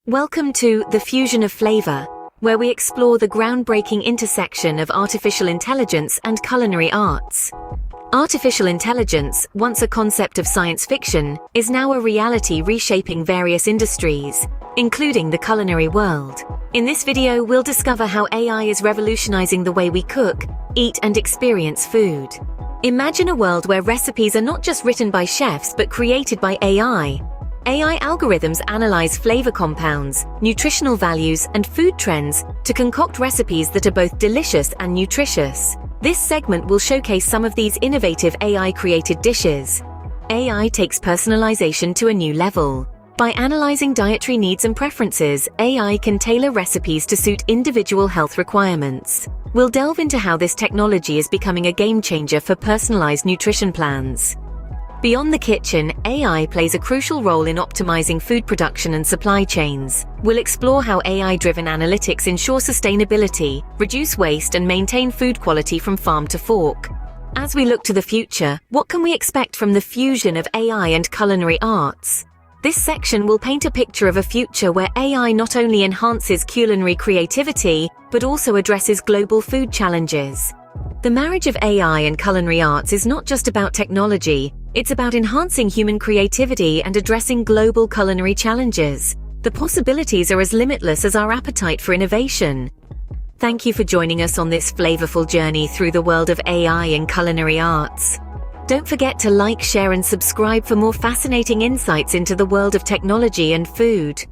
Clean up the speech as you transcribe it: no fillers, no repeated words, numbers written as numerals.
Welcome to The Fusion of Flavor, where we explore the groundbreaking intersection of artificial intelligence and culinary arts. Artificial intelligence, once a concept of science fiction, is now a reality reshaping various industries, including the culinary world. In this video, we'll discover how AI is revolutionizing the way we cook, eat, and experience food. Imagine a world where recipes are not just written by chefs but created by AI. AI algorithms analyze flavor compounds, nutritional values, and food trends to concoct recipes that are both delicious and nutritious. This segment will showcase some of these innovative AI-created dishes. AI takes personalization to a new level. By analyzing dietary needs and preferences, AI can tailor recipes to suit individual health requirements. We'll delve into how this technology is becoming a game-changer for personalized nutrition plans. Beyond the kitchen, AI plays a crucial role in optimizing food production and supply chains. We'll explore how AI-driven analytics ensure sustainability, reduce waste, and maintain food quality from farm to fork. As we look to the future, what can we expect from the fusion of AI and culinary arts? This section will paint a picture of a future where AI not only enhances culinary creativity, but also addresses global food challenges. The marriage of AI and culinary arts is not just about technology, it's about enhancing human creativity and addressing global culinary challenges. The possibilities are as limitless as our appetite for innovation. Thank you for joining us on this flavorful journey through the world of AI and culinary arts. Don't forget to like, share, and subscribe for more fascinating insights into the world of technology and food.